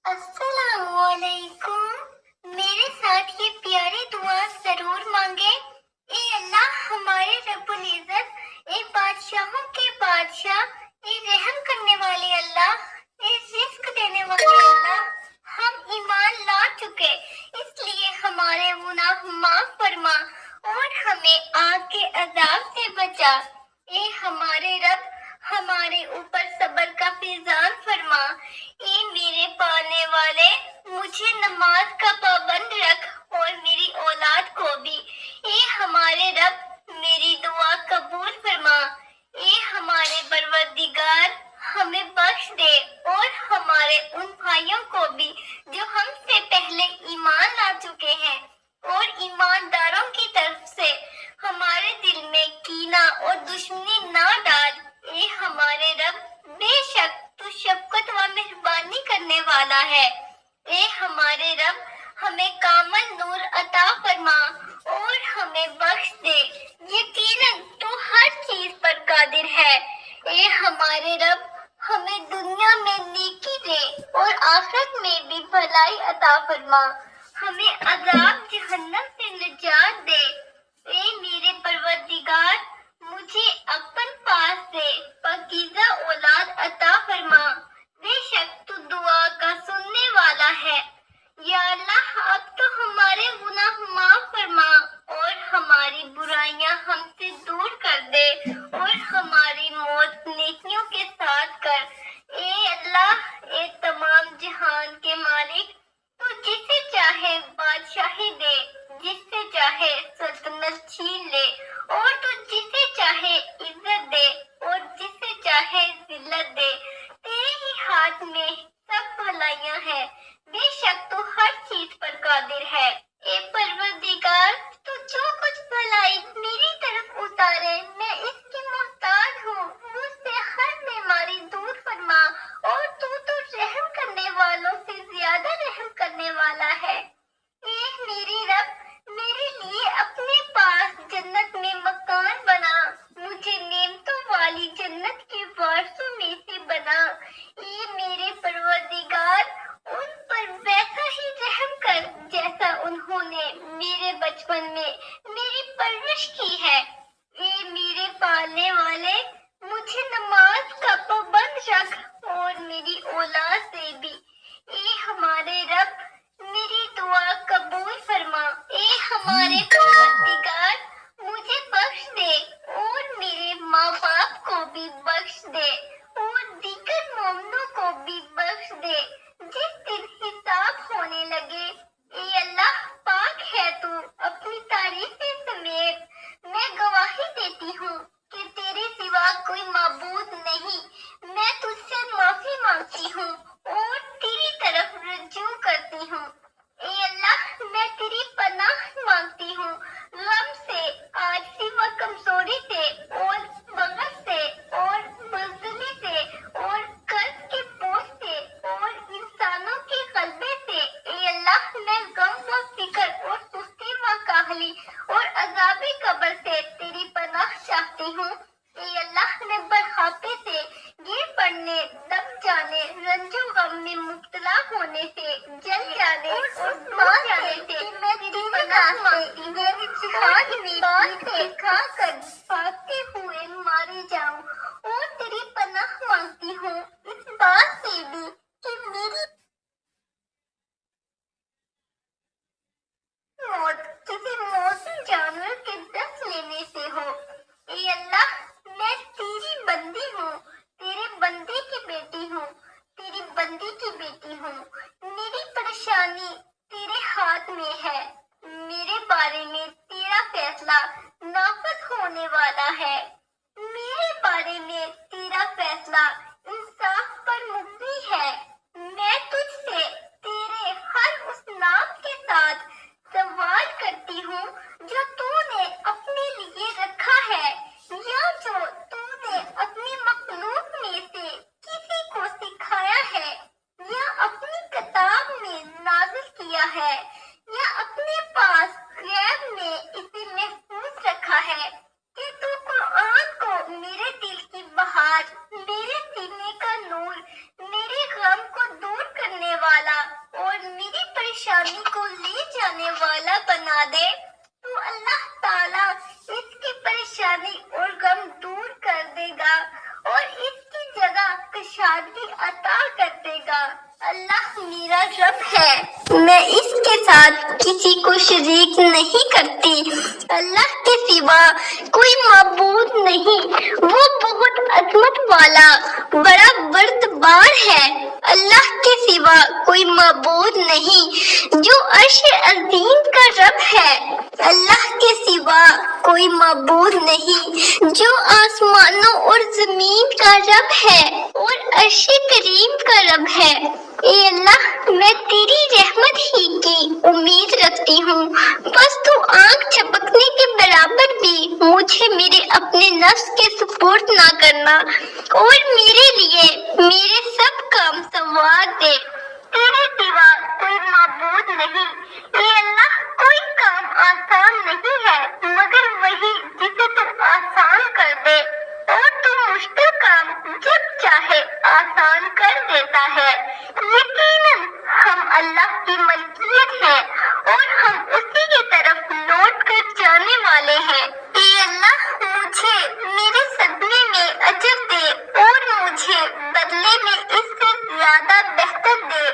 السلام علیکم، میرے ساتھ یہ پیاری دعا ضرور مانگے۔ اے اللہ ہمارے رب العزت، اے بادشاہوں کے بادشاہ، اے رحم کرنے والے اللہ، اے رزق دینے والے اللہ، ہم ایمان لا چکے، اس لیے ہمارے گناہ معاف فرما اور ہمیں آگ کے عذاب سے بچا۔ اے ہمارے رب، ہمارے اوپر صبر کا فیضان فرما۔ اے میرے پالنے والے، مجھے نماز کا پابند رکھ اور میری اولاد کو بھی۔ اے ہمارے رب، میری دعا قبول فرما۔ اے ہمارے پروردگار، ہمیں بخش دے اور ہمارے ان بھائیوں کو بھی جو ہم سے پہلے ایمان لا چکے ہیں، اور ایمانداروں کی طرف سے ہمارے دل میں کینہ اور دشمنی نہ ڈال۔ اے ہمارے رب، بے شک تو شفقت و مہربانی کرنے والا ہے۔ اے ہمارے رب، ہمیں کامل نور عطا فرما اور ہمیں بخش دے، یقیناً تو ہر چیز پر قادر ہے۔ اے ہمارے رب، ہمیں دنیا میں نیکی دے اور آخرت میں بھی بھلائی عطا فرما، ہمیں عذاب جہنم سے نجات دے۔ اے میرے پروردگار، مجھے اپن پاس سے پاکیزہ اولاد عطا فرما، بے شک تو دعا کا سننے والا ہے۔ یا اللہ، اب تو ہمارے گناہ معاف فرما اور ہماری برائیاں ہم سے دور کر دے اور ہماری موت نیکیوں کے ساتھ کر۔ اے اللہ، اے تمام جہان کے مالک، تو جسے چاہے بادشاہی دے، جس سے چاہے سلطنت چھین لے، اور تو جسے چاہے عزت دے اور جسے چاہے ذلت دے۔ تیرے ہی ہاتھ میں سب بھلائیاں ہیں، بے شک تو ہر چیز پر قادر ہے۔ اے پروردگار، تو جو کچھ بھلائی میری طرف اتارے، میں اس کی محتاج ہوں، مجھ سے ہر بیماری دور فرما، اور تو رحم کرنے والوں سے زیادہ رحم کرنے والا ہے۔ اے میری رب، میرے لیے اپنے پاس جنت میں مکان بنا، مجھے نعمتوں والی جنت کے وارثوں میں سے بنا۔ اے میرے پروردگار، ان پر ویسا ہی رحم کر جیسا انہوں نے میرے بچپن میں میری پرورش کی ہے۔ اے میرے پالنے والے، مجھے نماز کا پابند رکھ اور میری اولاد سے بھی۔ اے ہمارے رب، میری دعا قبول فرما۔ اے ہمارے پروردگار، مجھے بخش دے اور میرے ماں باپ کو بھی بخش دے اور دیگر مومنوں کو بھی بخش دے جس دن حساب ہونے لگے۔ اے اللہ، پاک ہے تو اپنی تعریفیں سمیت، میں گواہی دیتی ہوں کہ تیرے سوا کوئی معبود نہیں۔ میں تجھ سے معافی مانگتی ہوں اور تیری طرف رجوع کرتی ہوں۔ اے اللہ، میں تیری پناہ مانگتی ہوں غم سے، عاجزی و کمزوری سے اور بغض سے اور بزدلی سے اور قرض کے بوجھ سے اور انسانوں کے غلبے سے۔ اے اللہ، میں غم و فکر اور سستی و کاہلی اور عذاب قبر سے تیری پناہ چاہتی ہوں۔ اے اللہ، میں بڑھاپے سے، گر پڑنے، دب جانے، رنج و غم میں مبتلا ہونے سے، جل جانے اور مار جانے سے میں تیری پناہ مانگتی ہوں۔ جہاد میں پیٹے کھا کر بھاگتے ہوئے مارے جاؤں، اور تیری پناہ مانگتی ہوں اس بات سے بھی کہ میری موت کسی موسم جانور کے ڈس لینے سے ہو۔ اے اللہ، میں تیری بندی ہوں، تیرے بندے کی بیٹی ہوں، تیری بندی کی بیٹی ہوں۔ میری پریشانی تیرے ہاتھ میں ہے، میرے بارے میں تیرا فیصلہ نافذ ہونے والا ہے۔ میرے بارے میں تیرا فیصلہ انصاف پر مبنی ہے۔ میں تجھ سے تیرے ہر اس نام کے ساتھ سوال کرتی ہوں جو تو نے اپنے لیے رکھا ہے، یا جو تو نے اپنی مخلوق میں سے کسی کو سکھایا ہے، یا اپنی کتاب میں نازل کیا ہے، یا اپنے پاس غیب میں اسے محفوظ رکھا ہے، کہ تو قرآن کو میرے دل کی بہار، میرے سینے کا نور، میرے غم کو لے جانے والا بنا دے تو اللہ تعالیٰ اس کی پریشانی اور غم دور کر دے گا اور اس کی جگہ کشادگی عطا کر دے گا۔ اللہ میرا رب ہے، میں اس کے ساتھ کسی کو شریک نہیں کرتی۔ اللہ کے سوا کوئی معبود نہیں، وہ بہت عظمت والا بڑا بردبار ہے۔ اللہ کے سوا کوئی معبود نہیں جو عرش عظیم کا رب ہے۔ اللہ کے سوا کوئی معبود نہیں جو آسمانوں اور زمین کا رب ہے اور عرش کریم کا رب ہے۔ اے اللہ، میں تیری رحمت ہی کی امید رکھتی ہوں، بس تو آنکھ جھپکنے کے برابر بھی مجھے میرے اپنے نفس کے سپرد نہ کرنا اور میرے لیے میرے سب کام سنوار دے۔ تیرے سوا کوئی معبود نہیں۔ اے اللہ، کوئی کام آسان نہیں ہے مگر وہی جسے تو آسان کر دے، اور تو مشکل کام جب چاہے آسان کر دیتا ہے۔ یقیناً ہم اللہ کی ملکیت ہیں اور ہم اسی کی طرف لوٹ کر جانے والے ہیں۔ اے اللہ، مجھے میرے صدمے میں اجر دے اور مجھے بدلے میں اس سے زیادہ بہتر دے۔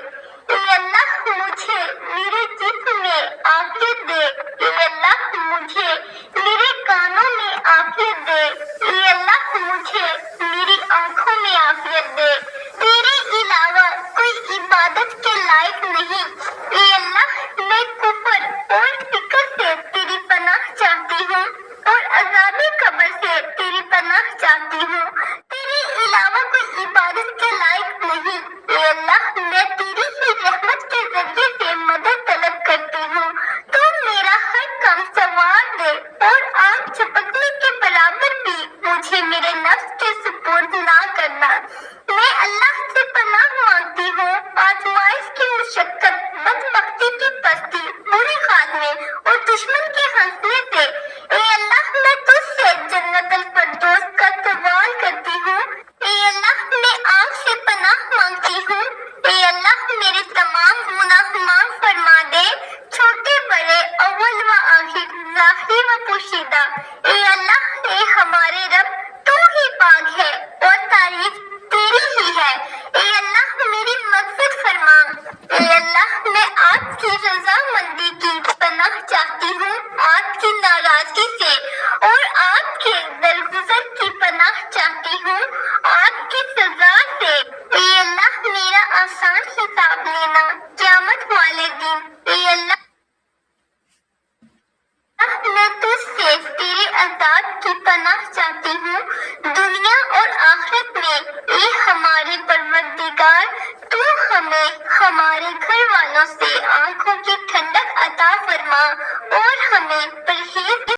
اے اللہ، مجھے میرے جسم میں عافیت دے۔ اے اللہ، مجھے میرے کانوں میں عافیت دے۔ اے اللہ، مجھے میری آنکھوں میں عافیت دے۔ تیرے علاوہ کوئی عبادت کے لائق نہیں۔ اے اللہ، میں کفر اور فکر سے تیری پناہ چاہتی ہوں اور عذاب قبر سے تیری پناہ چاہتی ہوں۔ تیرے علاوہ کوئی عبادت کے لائق نہیں۔ اے اللہ، میں تیری ہی رحمت کے ذریعے سے مدد طلب کرتی ہوں، تو میرا ہر کام سنوار دے اور آنکھ جھپکنے کے برابر بھی مجھے میرے نفس کے سپرد نہ کرنا۔ میں اللہ سے پناہ مانگتی ہوں آزمائش کی مشقت، بدبختی کی پستی، برے خاتمے اور دشمن کے ہنسنے سے۔ اے اللہ، میں تجھ سے جنت الفردوس کا سوال کرتی ہوں۔ اے اللہ، میں آگ سے پناہ مانگتی ہوں۔ اے اللہ، میرے تمام گناہ معاف فرما دے، چھوٹے بڑے، اول و آخر، ظاہری و پوشیدہ۔ اے اللہ، اے ہمارے رب، تو ہی پاک ہے اور تعریف تیری ہی ہے۔ اے اللہ، میری مغفرت فرما۔ اے اللہ، میں آپ کی رضامندی کی پناہ چاہتی ہوں، آپ کی ناراضگی سے، اور آپ کے درگزر کی پناہ چاہتی ہوں، آپ کی سزا سے۔ اے اللہ، میرا آسان حساب لینا قیامت والے دن۔ اے اللہ، میں تجھ سے تیرے عذاب کی پناہ چاہتی ہوں دنیا اور آخرت میں۔ اے ہمارے پروردگار، تو ہمیں ہمارے گھر والوں سے آنکھوں کی ٹھنڈک عطا فرما اور ہمیں پرہیز